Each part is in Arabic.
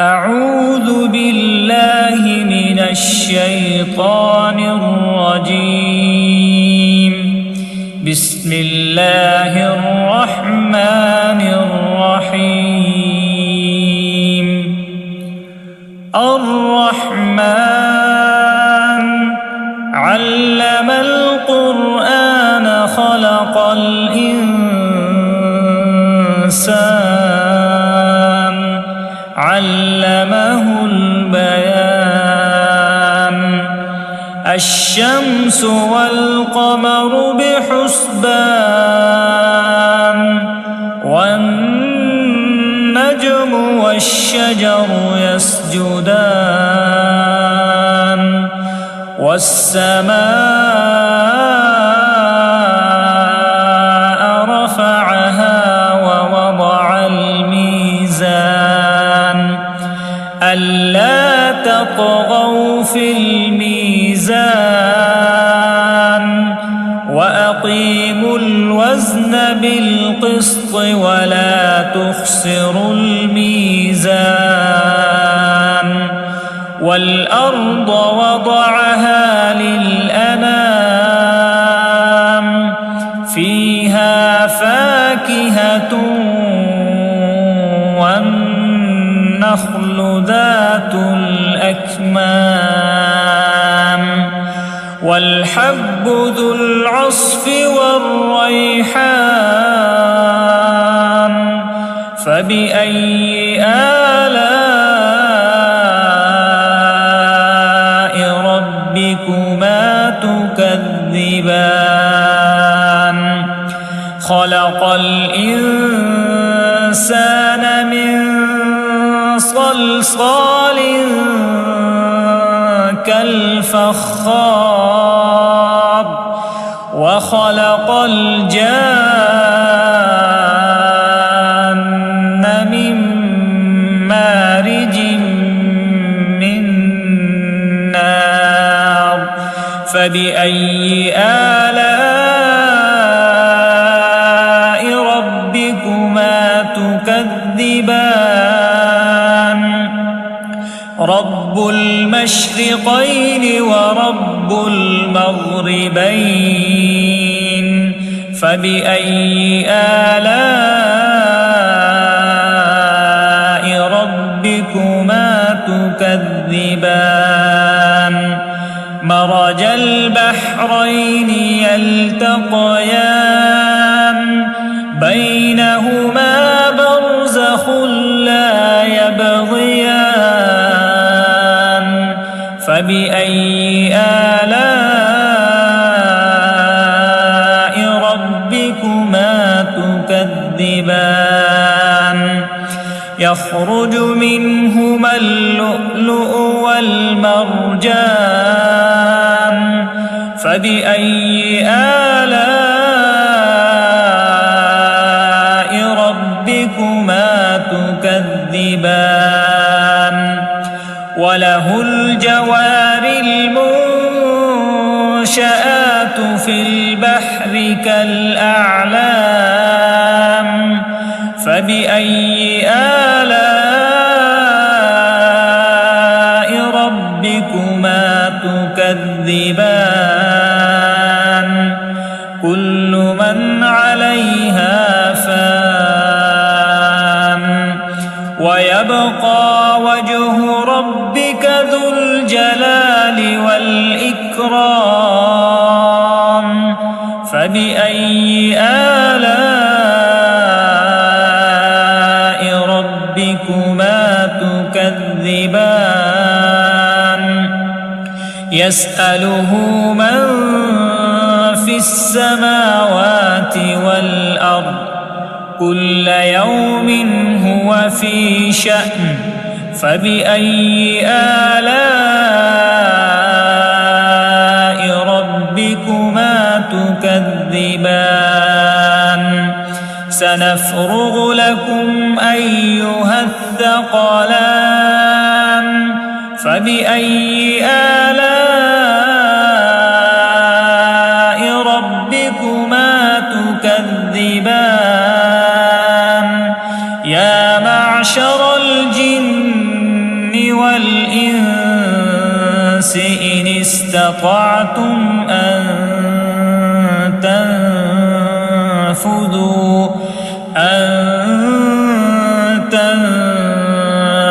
أعوذ بالله من الشيطان الرجيم. بسم الله الرحمن الرحيم. الرحمن علم القرآن خلق الإنسان علمه البيان. الشمس والقمر بحسبان والنجم والشجر يسجدان والسماء رفعها ووضع الميزان ألا تطغوا في الميزان وأقيموا الوزن بالقسط ولا تخسروا الميزان. والأرض وضعها للأنام فيها فاكهة والنخل ذات الأكمام والحب ذو العصف والريحان. فبأي آلاء ربكما تكذبان؟ خلق الإنسان من صلصال كالفخار وخلق الجان من مارج من نار. فبأي آلاء ربكما تكذبان؟ رب المشرقين ورب المغربين. فبأي آلاء ربكما تكذبان؟ مرج البحرين يلتقيان بينهما برزخ لا يبغيان. فبأي آلاء ربكما تكذبان؟ يخرج منهما اللؤلؤ والمرجان. فبأي آلاء ربكما تكذبان؟ وله الجوار المنشآت في البحر كالأعلام. فبأي آلاء ربكما تكذبان؟ كل من عليها فان ويبقى وجه ربك ذو الجلال والإكرام. فبأي آلاء ربكما تكذبان؟ يسأله من في السماوات والأرض كل يوم هو في شأن. فبأي آلاء ربكما تكذبان؟ سنفرغ لكم أيها الثقلان. فبأي آلاء ربكما تكذبان؟ يا معشر الجن والإنس إن استطعتم أن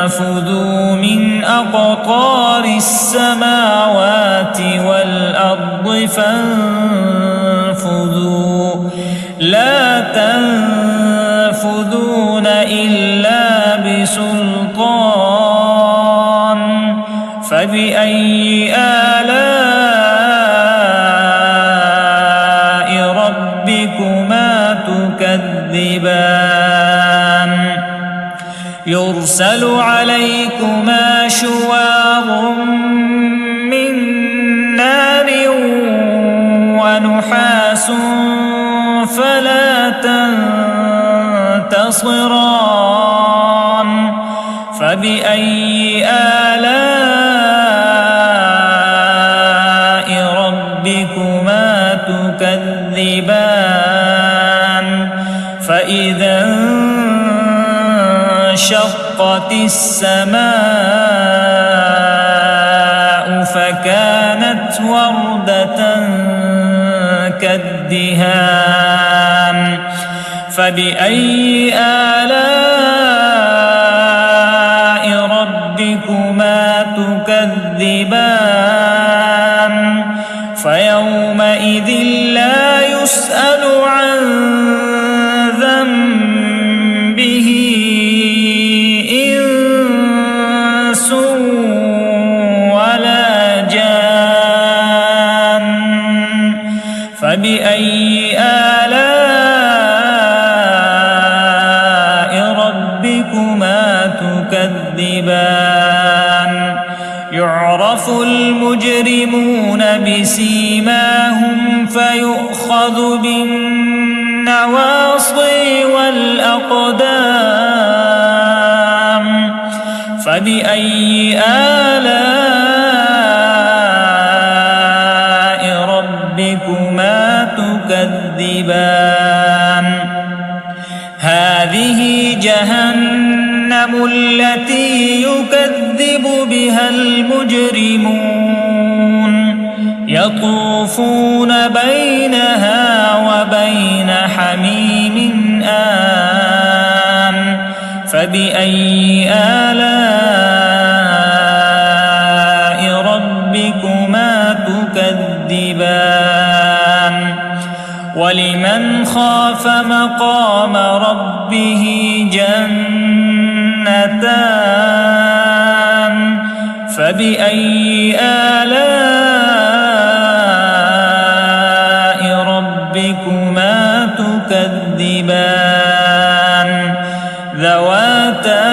تنفذوا من أقطار السماوات والأرض فانفذوا لا تنفذون إلا بسلطان فبأي آلاء ربكما تكذبان يرسل عليكما شواظ من نار ونحاس فلا تنتصران فبأي آلاء ربكما تكذبان فإذا انشقت السماء فكانت وردة كالدهان فبأي آلاء ربكما تكذبان فيومئذ لا يسأل عن ذنبه إنس ولا جان فبأي آلاء ربكما تكذبان يعرف المجرمون بسيماهم فيؤخذ بالنواصي والأقدام فبأي آلاء ربكما تكذبان هذه جهنم التي يكذب بها المجرمون يطوفون بينها وبين حميم آن فبأي آلاء ربكما تكذبان ولمن خاف مقام ربه جنتان فبأي آلاء ربكما تكذبان ذواتا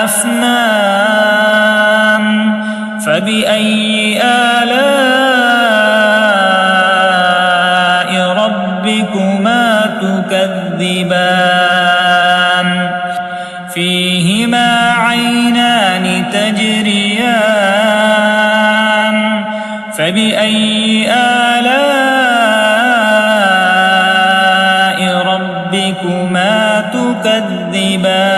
أفنان فبأي آلاء ربكما تكذبان فيهما عينان تجريان فبأي آلاء ربكما تكذبان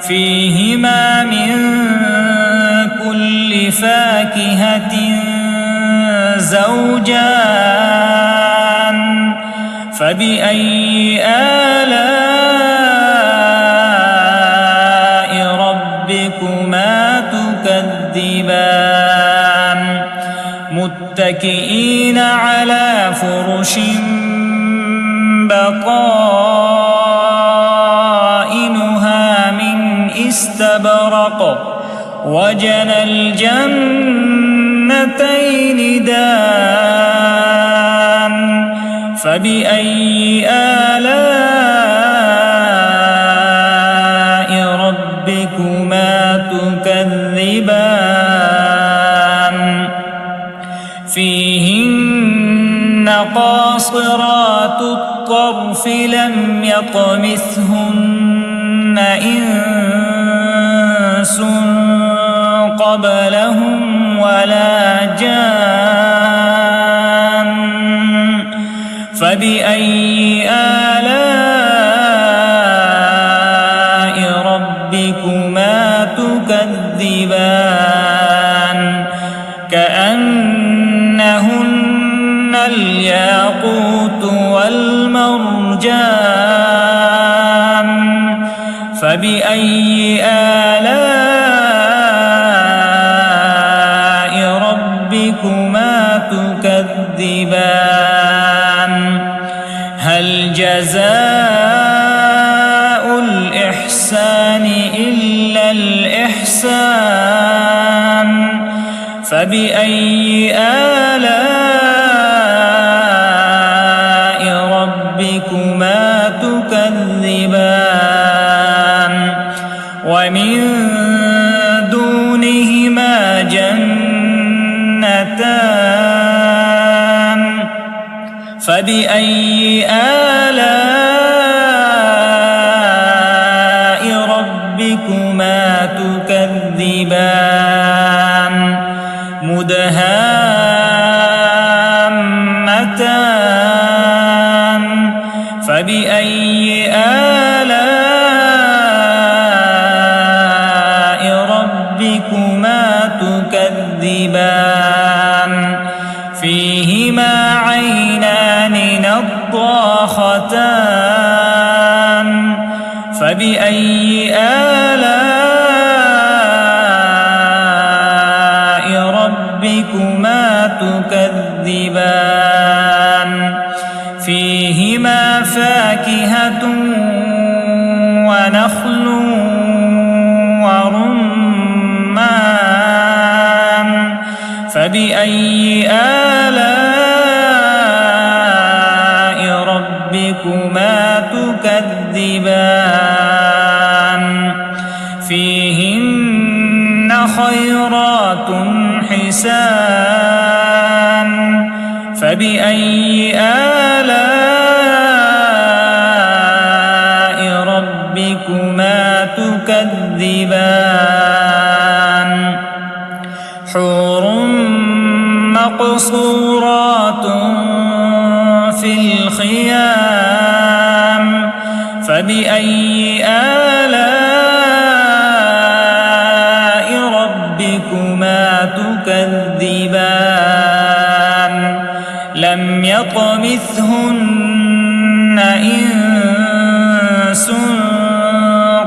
فيهما من كل فاكهة زوجان فبأي آلاء ربكما تكذبان متكئين على فرش بطائنها من استبرق وجنى الجنتين دان فبأي آلاء ربكما تكذبان فيهن قاصرات الطرف لم يطمثهن إنس قبلهم ولا جان فبأي آلاء ربكما فبأي آلاء ربكما تكذبان هل جزاء الإحسان إلا الإحسان فبأي آلاء ربكما تكذبان ومن دونهما جنتان فبأي آلاء ربكما تكذبان مدهامتان فبأي آلاء ربكما تكذبان فيهما عينان نضاختان فبأي آلاء ربكما تكذبان فيهما فاكهة ونخل ورمان فبأي آلاء ربكما تكذبان فيهن خيرات حسان فبأي آلاء ربكما تكذبان حور مقصورات في الخيام فبأي آلاء ربكما تكذبان لم يطمثهن إنس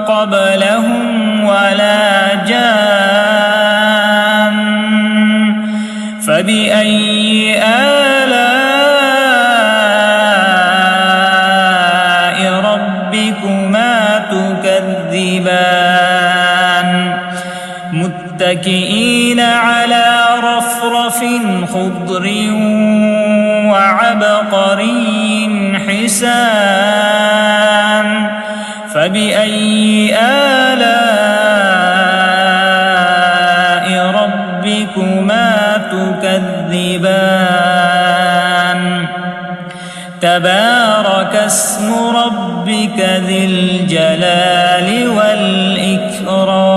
قبلهم ولا جان فبأي آلاء ربكما تكذبان متكئين على رفرف خضر وعبقري حسان فبأي آلاء ربكما تكذبان تبارك اسم ربك ذي الجلال والإكرام